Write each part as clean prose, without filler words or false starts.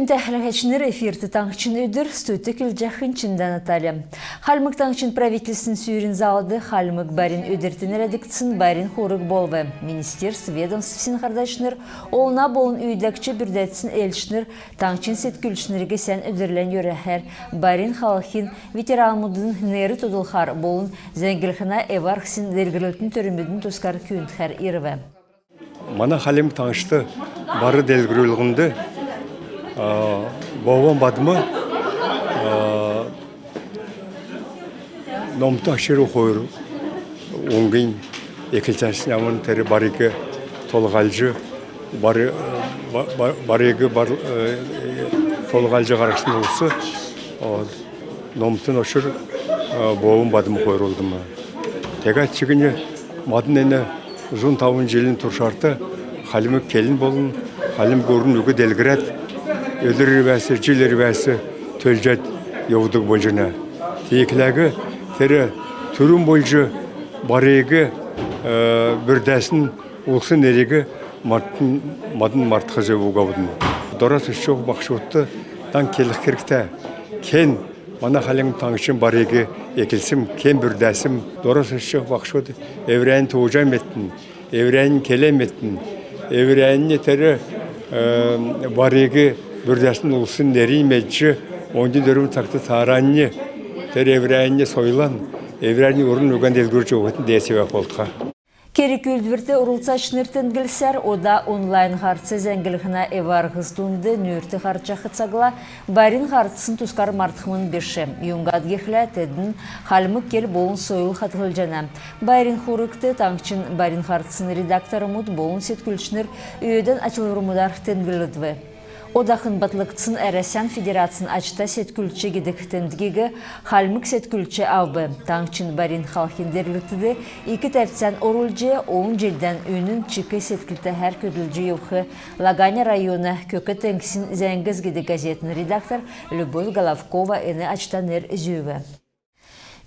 Күн тәхләхәчнер эфирты таңчын өдір, стуйты күлжақын чындан аталі. Халмык таңчын правительсін сүйрін залды, халмык барин өдіртін редакцин барин хорык болвы. Министерств ведомствен қардашныр, олна болын үйдәкчі бүрдәтсін әлшныр, таңчын сеткүлшнерге сән өдірлен өрәхәр. Барин халықын ветеранмудын нері тұдылхар болын зәңгілхіна эвархсин дергілілтін төрімедін тұскар күйінтхар ирвы. Мана халим таңшты бары делгірілгінді Бауан бадымы номта шеру қойыру оңғын екілчәсін амын тәрі барығы толғалжы барығы толғалжы қарақсын олсы номтын ошыр бауан бадымы қойыр олдымы. Тега чігіне мадын әні ұзын тауын желін тұршарты халімі келін болын, халім көрін үгі делгірет Ödür rivəsi, cil rivəsi tölcət yovduq bolcuna. Teyikləgi teri türün bolcu barıgı bürdəsin olsun erigi madın martxızı uğavudun. Dorası çok bakşottu dan kelik kirkte. Ken mana halin tanışın barıgı ekilsim, ken bürdəsim. Dorası çok bakşottu. Evrenin toğucam ettin, evrenin kelem ettin, evrenin teri barıgı Bürdəsin olsun neriyimeci, onca dörüm taktı taranı, ter evrəyini soyulan, evrəyini orun ögən delgürcü oğutun diye sebep olduqa. Kerek üldürte urulsaçnır tengilser, oda online hartsı zəngilğına evarğız dundu, nürtü harçaqı çagla, barin hartsın tuskar martxımın beşi. Yungad gexlə tedin, halmık kel bolun soyul xatılcana. Barin xurıqtı tankçın barin hartsın redaktorumud bolun setkülçnır, üyeden açılırımudar tengilidvi. Odakın batlıqtısın Eresen Federatsın açta setkülçe gidikhtendgigi halmık setkülçe avbı. Tankçın barin halkin derlitidi, iki tefsen orulce 10 jelden ünün çıkı setkülte her ködülce yılğı Laganya rayonu kökü tenksin zəngiz gidi gazetin redaktor Любовь Головкова eni açta ner züve.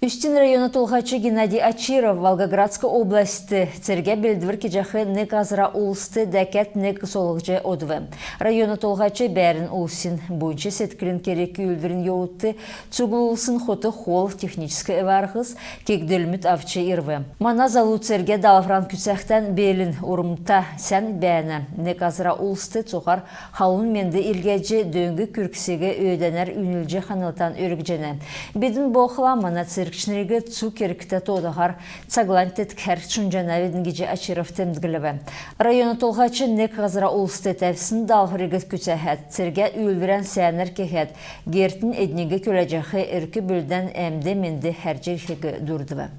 Üstün rayonu Толғачы Геннадий Ачиров Волгоградской области церге білдвір кежахы нек азыра улсты дәкет нек солықжы одвы. Району Толғачы бәрін улсын бойынша сеткілін керек үлдірін еуытты цугулсын хоты хол техническі эварғыз кегділміт авчы ирвы. Мана залу церге далафран күсәқтен белін урымта сән бәні нек азыра улсты цоқар халун менді илгәджі дөңгі күрксеге өйденер үнілже қанылтан өргжені. Бедін боқыла мана Кшнериге цукеркте тодахар цаглантет кер чунжанавидин гиже Ачиров темдгилеве. Району Толғачы нек газыра улсты тәвсін далғырегет күсәхәт, церге үлвірен сәнер кехәт, гертін эднеге көләжәхі әркі бүлден әмді менді әржерхеге дұрдывы.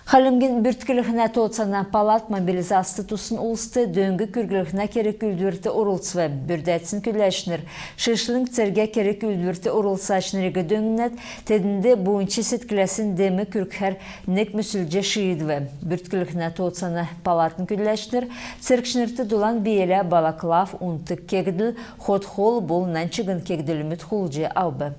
Халымген бүрткілігіне тоцана палат мобилизасты тусын улсты дөңгі күргілігіне керек үлдірті орылсывы. Бүрдәтсін күләшінір. Шышлың церге керек үлдірті орылсашынырығы дөңінет, тедінде буынчы сеткілесін демі күркхер нек мүсілже шиидвы. Бүрткілігіне тоцана палатын күләшінір, церкшінірті дулан бейелі балаклав ұнтық кегділ, ход-хол болынан чыгын кегділіміт хулжы аубы.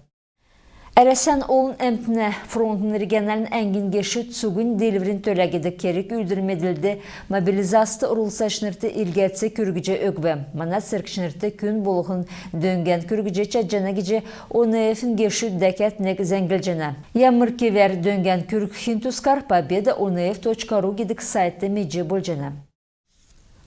Әрәсән олын әмтіне фронтын регионалын әңгін кешіт сугын деліврін төләгеді керек үлдірмеділді мобилизасты ұрылсашынырты илгәтсі күргіже өкбі. Мана сіркшінірті күн болығын дөнген күргіже чаджана кеже ОНФ-ін кешіт дәкәт нек зәңгіл жана. Ямыр кевер дөнген күргін тұскар победа onf.ru кедік сайтты медже бол жана.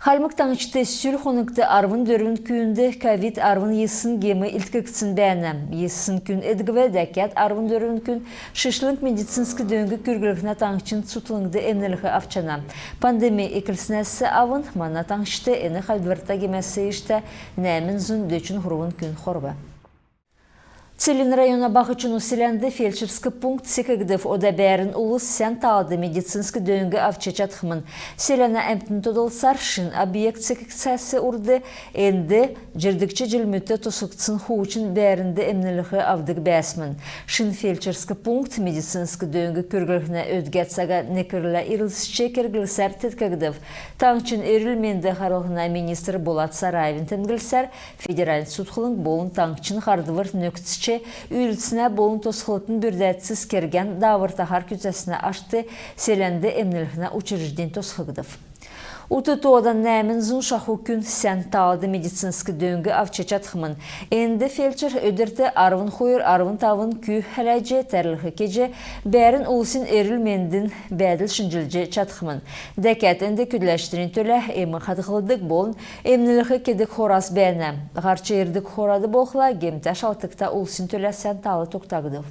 Халмык таңчты сүл хоныкты арвын дөрвін күйінді ковид арвын есын гемі илткіксін бәні. Есын күн эдгіве дәкет арвын дөрвін күн шышлынг медицинскі дөңгі күргілігіне таңчын сұтылыңды әмнілігі авчана. Пандемия екілсінәсі авын мана таңчты әні халдварта гемесі ішті нәмін зүн дөчін хұруын күн хорба. Целин района бағычын уселенді фельдшерскі пункт секігдів ода бәрін улыс сән талды медицинскі дөңгі авчачатқымын. Селена әмтін тодылсар шын объект секіксәсі ұрды әнді жердікчі жылмөті тұсықтсын хуучын бәрінді әмнілігі авдық бәсмін. Шын фельдшерскі пункт медицинскі дөңгі күргілігіне өдгәтсаға некірлі ирілсішче кергілсәр теткігдів. Таңчын өрілменді қарылғына министр Болат Сараевин тәмгілсәр федераль судқылың болын таңчын қардывыр нөктісче Үлісіне болын тосқылытын бүрдәтсіз керген давыр тахар күзәсіне ашты селенді әмнілігіне учрежден тосқығдыв. Утутуодан нәмін зун шаху күн сән талды медицинскі дөңгі авчачатхымын. Энді фельдшер өдірті арвын хойыр, арвын тавын күй хәләже, тәрлігі кеже, бәрін улсын әрілмендін бәділ шынжылже чатхымын. Дәкәт энді күдләштірін төлі емі қатықылдық болын, емнілігі кедік хорас бәні. Ғарчы ердік хорады боқла, гемтәш алтықта улсын төлі сән талы тоқтағыды.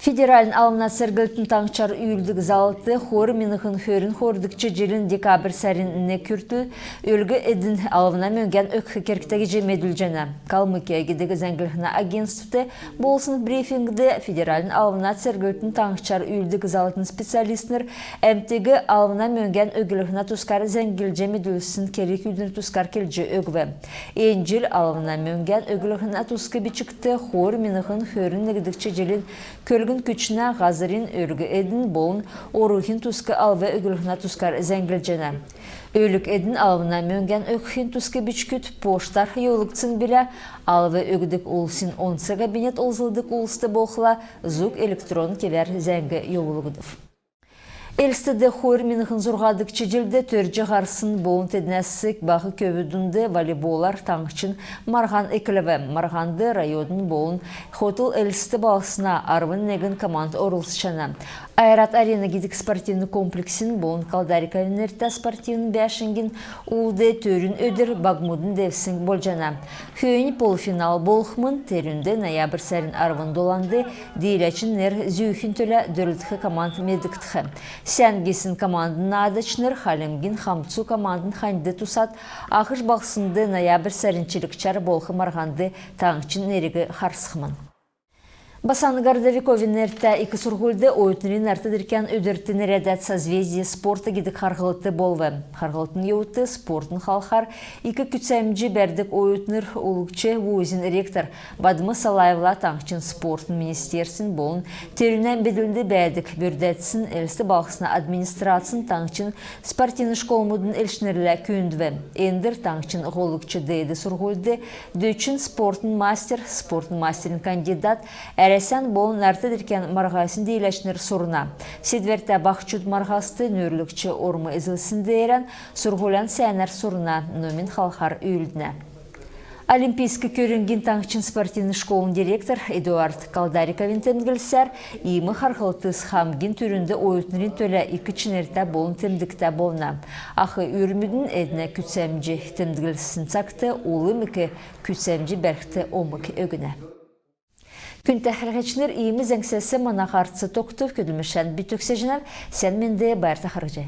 Федералын алымна сәргілтін таңчар үйілдік залты хоры меніғын хөрін хордықчы желін декабр сәрініне күртіл, өлгі әдін алымна мөнген өкхі керктегі жемеділ жәні. Калмыкия гедегі зәңгіліғіна агентствіті болсын брифингді федералын алымна сәргілтін таңчар үйілдік залтын специалистнер әмтегі алымна мөнген өгіліғіна тұскар зәңгіл жемеділісін керек үйдін тұскар келжі өгві. Енжіл алымна мөнген өгіліғіна тұскы бичікті хоры меніғын хөрін негідікчі желін көлгі күчіне ғазырын өргі әдін болын орухин тұсқы алвы өгіліғіна тұскар зәңгілжені. Өлік әдін алвына мөнген өкхин тұсқы бичкүт поштар йолықцын білі алвы өгдік олсын 10 кабинет олзылдық олысты боқыла зук электрон кевер зәңгі йолығыдыв. Элстіде хойр меніғын зұрғадық чеделді төржі ғарсын болын тедінәсік бағы көбідінді волейболар таңқчын Марған екіліві. Марғанды райодын болын хотыл элсті балысына арвын негін команд орылсышана. Айрат арена гидік спортивны комплексін болын Калдарика Венерта спортивны бәшінген ұлды төрін өдір Багмудын девсің болжана. Хүйін полуфинал болықмын терінде ноябр сәрін арвын доланды дейләчін нер зүйхін төлі дөрілдігі команд медіктігі. Сәнгесін командын адычныр халемгин хамцу командын ханды тусат ақыш бақсынды ноябр сәрінчілікчар болқы марғанды таңчын нерегі харсықмын. Басаны Гордовиковин әрті екі сұрғылды ойытнырын әртідіркен өдірттін рәдәт созвездие спорты гедік харғылыты болвы. Харғылытын еуіті спортын халқар екі күтсәмжі бәрдік ойытныр олықчы өзін ректор Бадымы Салаевла таңқчын спортын министерсін болын терінен беділді бәдік бөрдәтсін әлісті балқысына администрациясын таңқчын спортивны школмудын әлшінерлі күйіндві. Эндір таңқчын олықчы дейді сұрғылды дөчін спортын мастерін кандидат әресен болын әртедіркен марғасын дейләшінер сұрына. Седверті бақчуд марғасты нөрлікчі ормы ізілсінде ерен сұрғулян сәнер сұрына номин халқар үйілдіне. Олимпийский көрінген таңқчын спортивны школын директор Эдуард Калдариковин темгілсер, емі қарқылтыз хамген түрінді ойытнырын төлі екі чынерті болын темдікті болына. Ақы үрмігін әдіне күтсәмжі темдігілсін сақты, олы мүкі күтсәмжі бәрікті омық өгіне. Күн тәхірғечінер иеміз әңсесі мана қарцы тоқтып көділмішен бітөксе жінар, сән менде байырта қарғыжай.